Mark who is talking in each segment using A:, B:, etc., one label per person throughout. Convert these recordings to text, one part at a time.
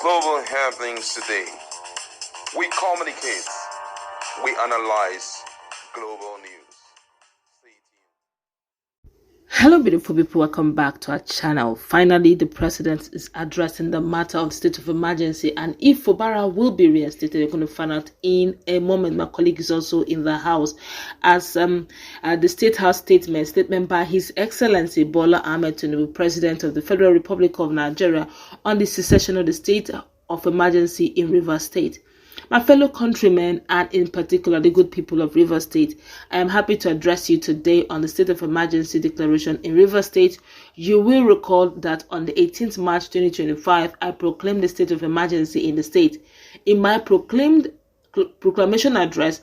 A: global happenings today. We communicate, we analyze global news.
B: Hello beautiful people, welcome back to our channel. Finally, the president is addressing the matter of state of emergency, and if Fubara will be reinstated, you're going to find out in a moment. My colleague is also in the house as the State House statement by His Excellency Bola Ahmed Tinubu, President of the Federal Republic of Nigeria, on the cessation of the state of emergency in Rivers State. My fellow countrymen, and in particular the good people of Rivers State, I am happy to address you today on the state of emergency declaration in Rivers State. You will recall that on the 18th March 2025, I proclaimed the state of emergency in the state. In my proclamation address,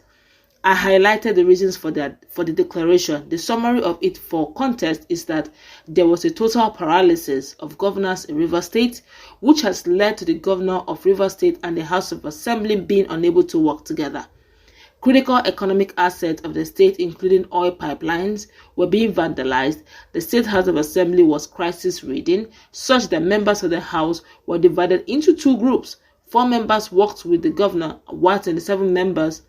B: I highlighted the reasons for the declaration. The summary of it for context is that there was a total paralysis of governance in Rivers State, which has led to the governor of Rivers State and the House of Assembly being unable to work together. Critical economic assets of the state, including oil pipelines, were being vandalized. The State House of Assembly was crisis-ridden, such that members of the House were divided into two groups. 4 members worked with the governor, while 27 members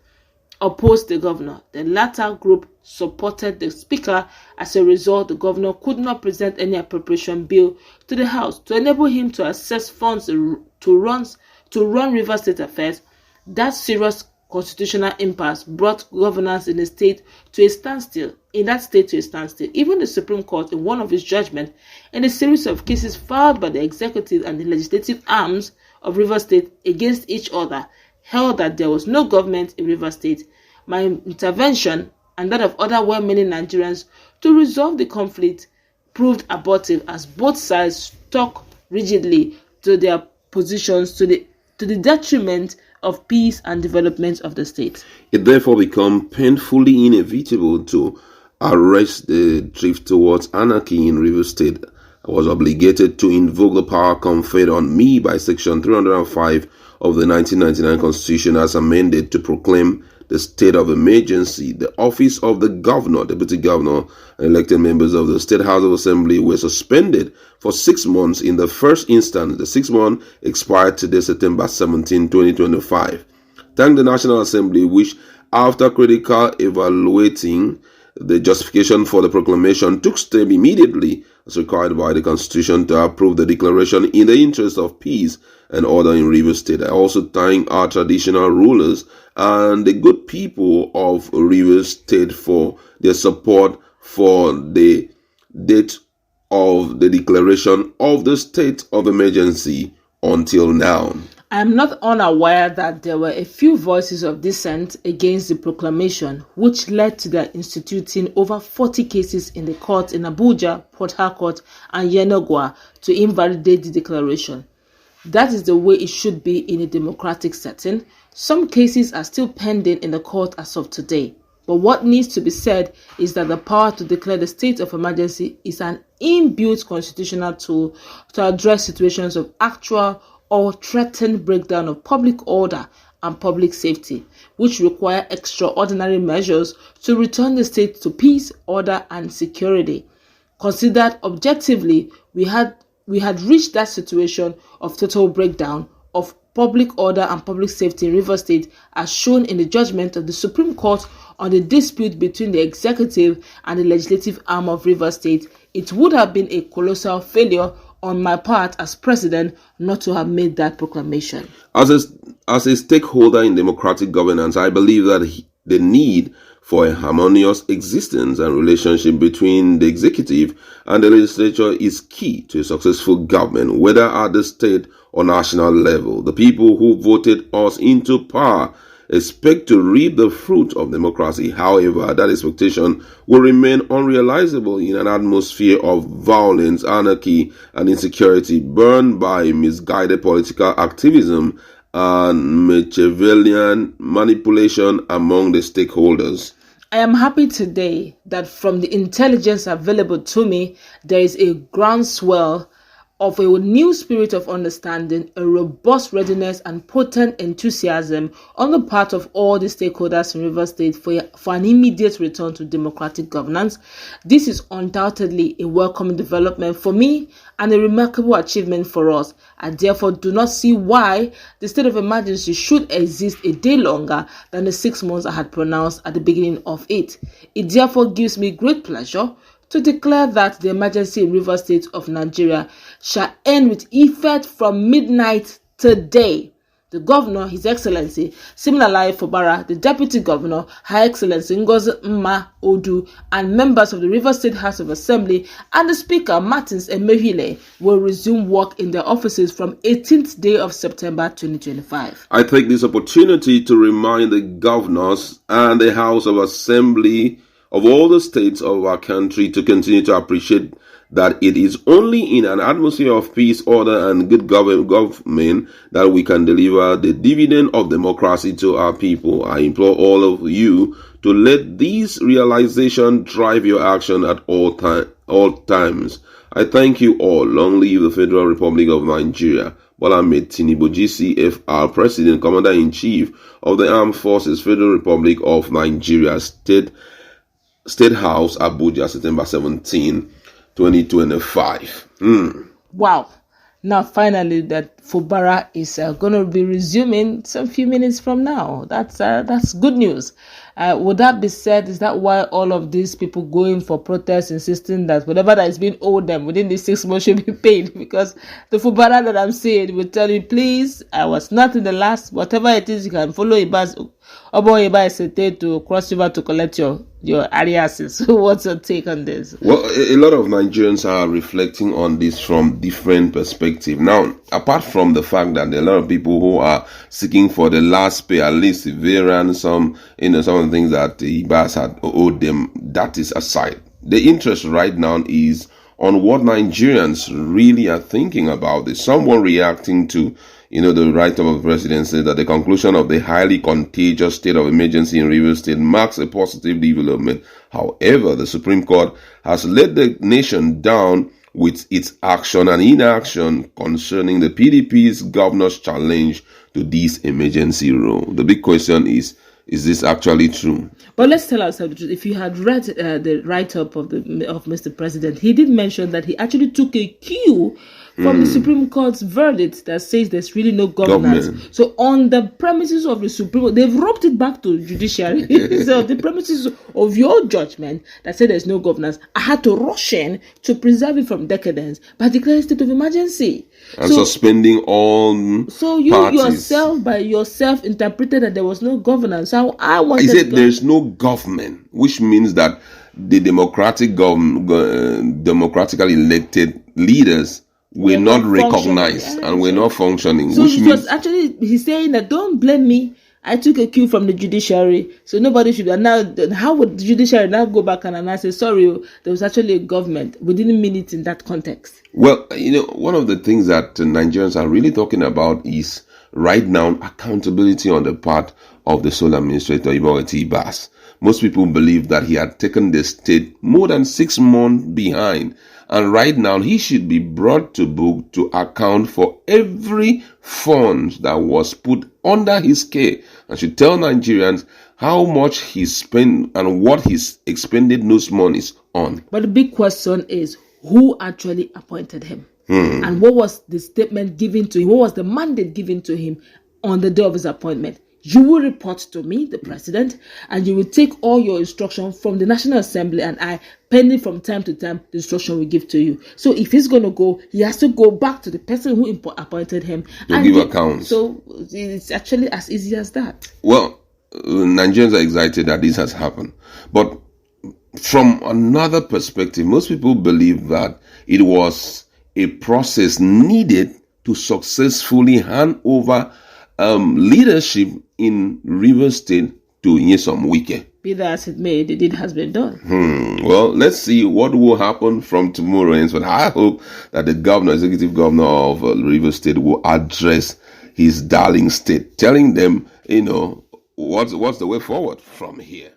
B: opposed the governor. The latter group supported the speaker. As a result, the governor could not present any appropriation bill to the House to enable him to access funds to run Rivers State affairs. That serious constitutional impasse brought governance in the state to a standstill. Even the Supreme Court, in one of its judgments, in a series of cases filed by the executive and the legislative arms of Rivers State against each other, held that there was no government in Rivers State. My intervention and that of other well-meaning Nigerians to resolve the conflict proved abortive, as both sides stuck rigidly to their positions to the detriment of peace and development of the state.
C: It therefore became painfully inevitable to arrest the drift towards anarchy in Rivers State. I was obligated to invoke the power conferred on me by Section 305 of the 1999 Constitution as amended to proclaim the state of emergency. The office of the governor, deputy governor, and elected members of the State House of Assembly were suspended for 6 months in the first instance. The 6th month expired today, September 17, 2025. Thank the National Assembly, which, after critical evaluating the justification for the proclamation, took step immediately as required by the Constitution to approve the declaration in the interest of peace and order in Rivers State. I also thank our traditional rulers and the good people of Rivers State for their support for the date of the declaration of the state of emergency until now.
B: I am not unaware that there were a few voices of dissent against the proclamation, which led to their instituting over 40 cases in the courts in Abuja, Port Harcourt, and Yenagoa to invalidate the declaration. That is the way it should be in a democratic setting. Some cases are still pending in the court as of today. But what needs to be said is that the power to declare the state of emergency is an inbuilt constitutional tool to address situations of actual or threatened breakdown of public order and public safety, which require extraordinary measures to return the state to peace, order, and security. Considered objectively, we had reached that situation of total breakdown of public order and public safety in Rivers State, as shown in the judgment of the Supreme Court on the dispute between the executive and the legislative arm of Rivers State. It would have been a colossal failure on my part as president not to have made that proclamation.
C: As a stakeholder in democratic governance, I believe that the need for a harmonious existence and relationship between the executive and the legislature is key to a successful government, whether at the state or national level. The people who voted us into power expect to reap the fruit of democracy. However, that expectation will remain unrealizable in an atmosphere of violence, anarchy, and insecurity burned by misguided political activism and Machiavellian manipulation among the stakeholders.
B: I am happy today that from the intelligence available to me, there is a groundswell of a new spirit of understanding, a robust readiness and potent enthusiasm on the part of all the stakeholders in Rivers State for an immediate return to democratic governance. This is undoubtedly a welcome development for me and a remarkable achievement for us. I therefore do not see why the state of emergency should exist a day longer than the 6 months I had pronounced at the beginning of it. It therefore gives me great pleasure to declare that the emergency in Rivers State of Nigeria shall end with effect from midnight today. The Governor, His Excellency Siminalayi Fubara, the Deputy Governor, Her Excellency Ngozi Mma Odu, and members of the Rivers State House of Assembly and the Speaker Martins Emehile will resume work in their offices from 18th day of September 2025.
C: I take this opportunity to remind the governors and the House of Assembly of all the states of our country to continue to appreciate that it is only in an atmosphere of peace, order, and good government that we can deliver the dividend of democracy to our people. I implore all of you to let this realization drive your action at all times. I thank you all. Long live the Federal Republic of Nigeria. Bola Tinubu, GCFR, President, Commander-in-Chief of the Armed Forces, Federal Republic of Nigeria, State House, Abuja, September 17, 2025.
B: Wow. Now, finally, that Fubara is going to be resuming some few minutes from now. That's good news. Would that be said? Is that why all of these people going for protests, insisting that whatever that is being owed them within these 6 months should be paid? Because the Fubara that I'm seeing will tell you, please, I was not in the last, whatever it is, you can follow Iba to cross river to collect your ariases. So what's your take on this?
C: Well, a lot of Nigerians are reflecting on this from different perspectives. Now, apart from the fact that there are a lot of people who are seeking for the last pay, at least the ransom, some of the things that the Ibas had owed them, that is aside. The interest right now is on what Nigerians really are thinking about this. Someone reacting to the write-up of the president said that the conclusion of the highly contagious state of emergency in Rivers State marks a positive development. However, the Supreme Court has let the nation down with its action and inaction concerning the PDP's governor's challenge to this emergency rule. The big question is this actually true?
B: But let's tell ourselves the truth. If you had read the write-up of Mr. President, he did mention that he actually took a cue from the Supreme Court's verdict that says there's really no governance. So on the premises of the Supreme Court, they've roped it back to judiciary. So the premises of your judgment that said there's no governance, I had to rush in to preserve it from decadence by declaring state of emergency.
C: And suspending all
B: So you
C: parties.
B: by yourself interpreted that there was no governance. So I wanted
C: He said there's no government, which means that the democratically elected leaders were not recognized and were not functioning.
B: So
C: which
B: it
C: means
B: was actually, he's saying that don't blame me. I took a cue from the judiciary, so nobody should. And now, how would the judiciary now go back and say, sorry, there was actually a government? We didn't mean it in that context.
C: Well, one of the things that Nigerians are really talking about is right now accountability on the part of the sole administrator, Iba Ibas. Most people believe that he had taken the state more than 6 months behind. And right now, he should be brought to book to account for every fund that was put under his care and should tell Nigerians how much he spent and what he's expended those monies on.
B: But the big question is, who actually appointed him? And what was the statement given to him? What was the mandate given to him on the day of his appointment? You will report to me, the president, and you will take all your instructions from the National Assembly, and I, pending from time to time, the instruction we give to you. So if he's going to go, he has to go back to the person who appointed him
C: to give accounts.
B: So it's actually as easy as that.
C: Well, Nigerians are excited that this has happened. But from another perspective, most people believe that it was a process needed to successfully hand over leadership in Rivers State to Nyesom Wike.
B: Be that as it may, the deed has been done.
C: Well, let's see what will happen from tomorrow. But I hope that the executive governor of Rivers State will address his darling state, telling them, what's the way forward from here.